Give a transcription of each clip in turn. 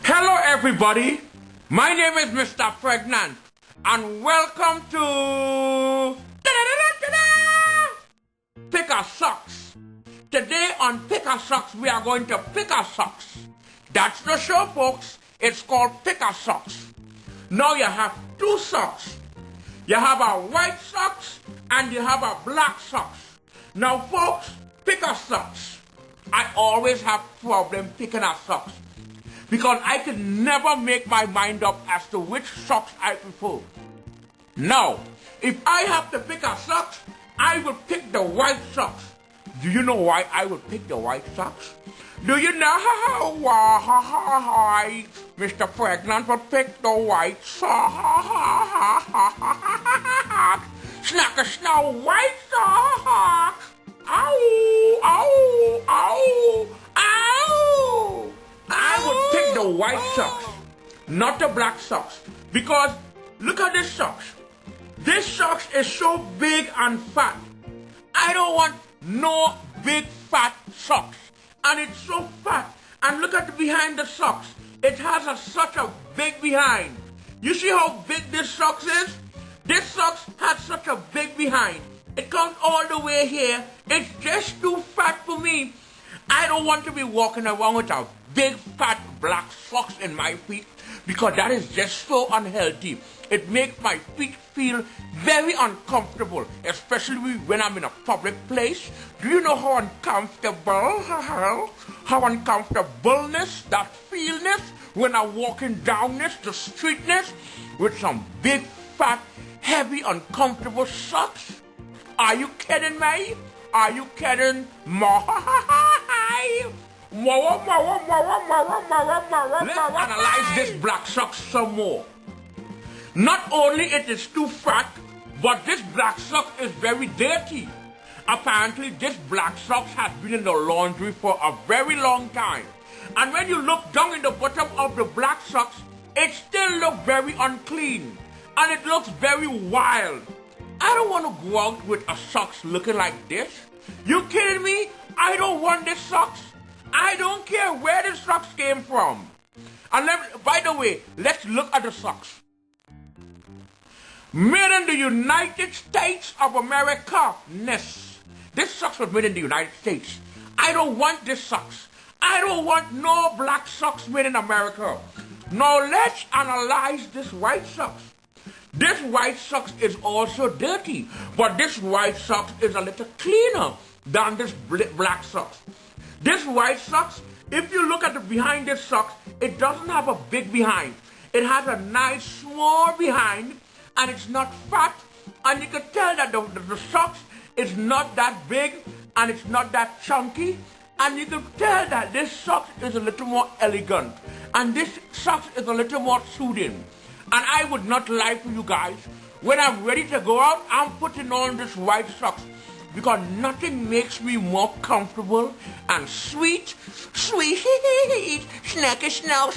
Hello everybody, my name is Mr. Pregnant and welcome to Pick a Socks. Today on Pick a Socks we are going to pick a socks. That's the show folks, it's called Pick a Socks. Now you have two socks. You have a white socks and you have a black socks. Now folks, pick a socks. I always have problem picking a socks because I can never make my mind up as to which socks I prefer. Now, if I have to pick a socks, I will pick the white socks. Do you know why I would pick the white socks? Do you know why Mr. Pregnant would pick the white socks? Snack a snow white socks. Ow, ow, ow, ow. I would pick the white socks, not the black socks. Because look at this socks. This socks is so big and fat. I don't want no big fat socks. And it's so fat. And look at behind the socks. It has such a big behind. You see how big this socks is? This socks has such a big behind. It comes all the way here. It's just too fat for me. I don't want to be walking around with a big fat black socks in my feet because that is just so unhealthy. It makes my feet feel very uncomfortable, especially when I'm in a public place. Do you know how uncomfortable, how uncomfortableness, that feelness when I'm walking down the streetness with some big, fat, heavy, uncomfortable socks? Are you kidding me? Are you kidding me? Let's analyze this black socks some more. Not only it is too fat, but this black sock is very dirty. Apparently, this black socks has been in the laundry for a very long time. And when you look down in the bottom of the black socks, it still looks very unclean. And it looks very wild. I don't want to go out with a socks looking like this. You kidding me? I don't want this socks. I don't care where the socks came from. And by the way, let's look at the socks. Made in the United States of America. This socks was made in the United States. I don't want this socks. I don't want no black socks made in America. Now let's analyze this white socks. This white socks is also dirty, but this white socks is a little cleaner than this black socks. This white socks, if you look at the behind this socks, it doesn't have a big behind. It has a nice small behind, and it's not fat, and you can tell that the socks is not that big, and it's not that chunky, and you can tell that this socks is a little more elegant, and this socks is a little more soothing. And I would not lie to you guys, when I'm ready to go out, I'm putting on this white socks, because nothing makes me more comfortable and sweet, snacky snow,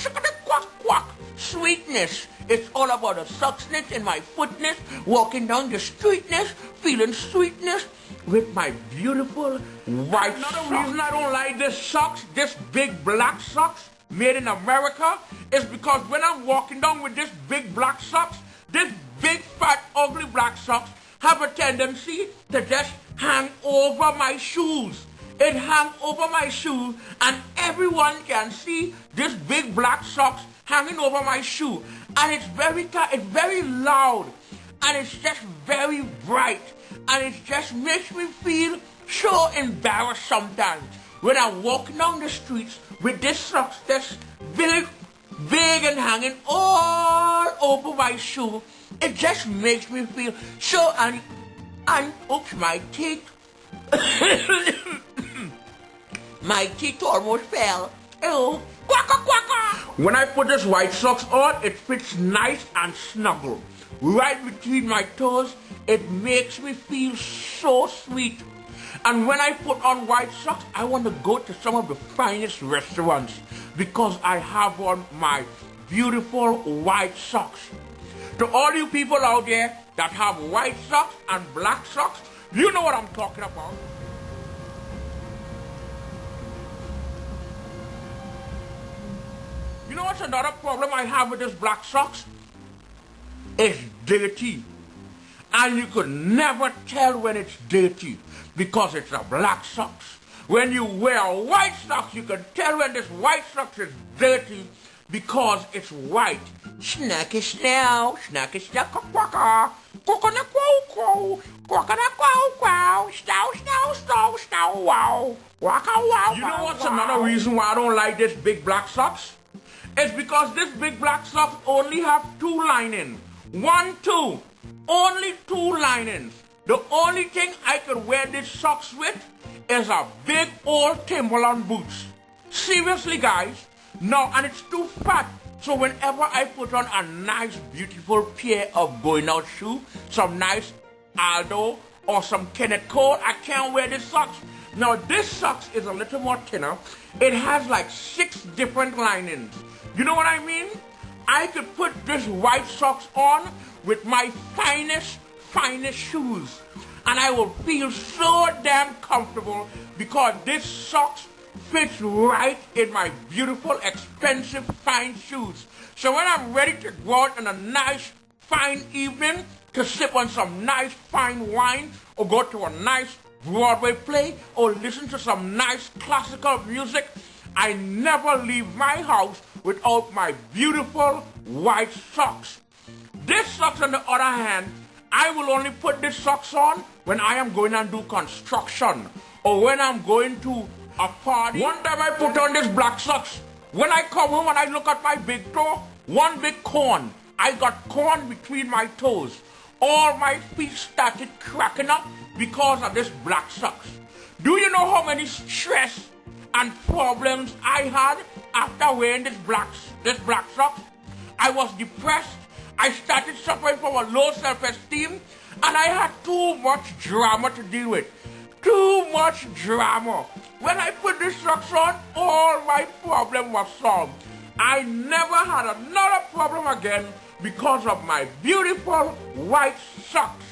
quack, quack, sweetness. It's all about the socksness in my footness, walking down the streetness, feeling sweetness with my beautiful white socks. Another reason I don't like this socks, this big black socks made in America, is because when I'm walking down with this big black socks, this big fat ugly black socks have a tendency to just hang over my shoes. It hangs over my shoe and everyone can see this big black socks hanging over my shoe. And it's very loud and it's just very bright and it just makes me feel so embarrassed sometimes when I'm walking down the streets with this socks that's big and hanging all over my shoe. It just makes me feel so oops, my teeth. My teeth almost fell. Ew. Quacka, quacka. When I put this white socks on, it fits nice and snuggle. Right between my toes, it makes me feel so sweet. And when I put on white socks, I want to go to some of the finest restaurants because I have on my beautiful white socks. To all you people out there that have white socks and black socks, You know what I'm talking about. You know what's another problem I have with this black socks? It's dirty. And you could never tell when it's dirty because it's a black socks. When you wear white socks, you can tell when this white socks is dirty because it's white. Snacky snow, snacky snack quacka, quackana quo quo, quackana quo quo, snow snow snow snow wow, waka wow. You know what's another reason why I don't like this big black socks? It's because this big black socks only have 2 linings. 1, 2. Only 2 linings. The only thing I could wear these socks with is a big old Timberland boots. Seriously, guys. No, and it's too fat. So whenever I put on a nice, beautiful pair of going out shoe, some nice Aldo or some Kenneth Cole, I can't wear these socks. Now, this socks is a little more thinner. It has like 6 different linings. You know what I mean? I could put this white socks on with my finest shoes. And I will feel so damn comfortable because this socks fits right in my beautiful, expensive, fine shoes. So when I'm ready to go out on a nice, fine evening to sip on some nice, fine wine or go to a nice Broadway play or listen to some nice classical music, I never leave my house without my beautiful white socks. This socks, on the other hand, I will only put this socks on when I am going and do construction or when I'm going to a party. One time I put on this black socks. When I come home and I look at my big toe, one big corn. I got corn between my toes. All my feet started cracking up because of this black socks. Do you know how many stress and problems I had after wearing this black socks? I was depressed. I started suffering from a low self-esteem, and I had too much drama to deal with. Too much drama. When I put this socks on, all my problem was solved. I never had another problem again because of my beautiful white socks.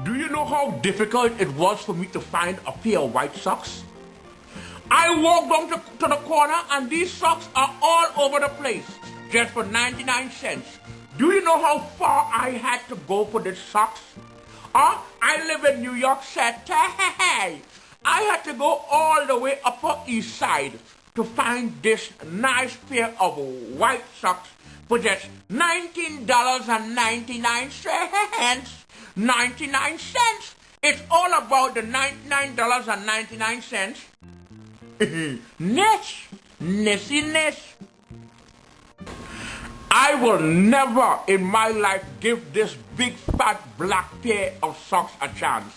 Do you know how difficult it was for me to find a pair of white socks? I walked down to the corner and these socks are all over the place, just for 99 cents. Do you know how far I had to go for these socks? I live in New York City. I had to go all the way Upper East Side to find this nice pair of white socks for just $19.99. 99 cents. It's all about the $99.99. Ness. I will never in my life give this big fat black pair of socks a chance.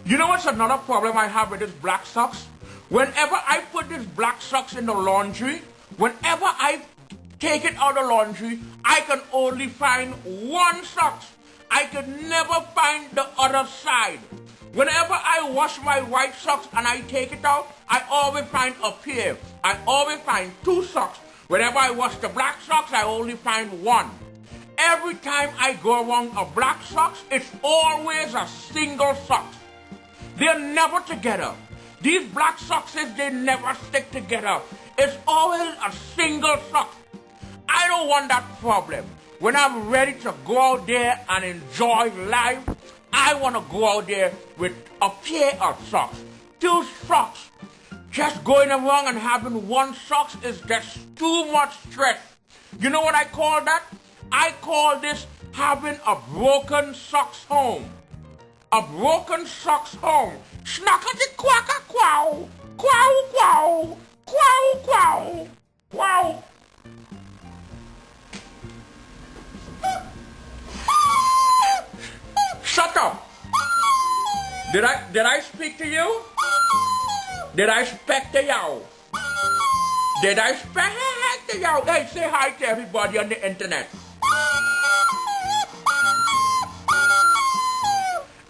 You know what's another problem I have with this black socks? Whenever I put this black socks in the laundry, whenever I take it out of the laundry, I can only find one socks. I could never find the other side. Whenever I wash my white socks and I take it out, I always find a pair. I always find 2 socks. Whenever I wash the black socks, I only find 1. Every time I go around a black socks, it's always a single sock. They're never together. These black socks, they never stick together. It's always a single sock. I don't want that problem. When I'm ready to go out there and enjoy life, I want to go out there with a pair of socks. 2 socks. Just going around and having 1 socks is just too much stress. You know what I call that? I call this having a broken socks home. A broken socks home. Snackety quacka quow. Quow quow. Quow quow. Quow. Shut up. Did I speak to you? Did I speak to you? Did I speak to you? Hey, say hi to everybody on the internet.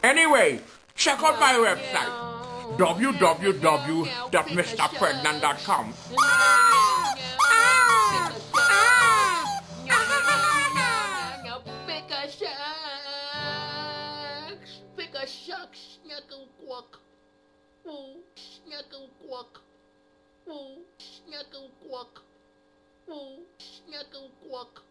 Anyway, check out my website, www.mrpregnant.com. shucks, snuckle quack. Ooh, snuckle quack. Ooh, snuckle quack. Ooh, snuckle quack.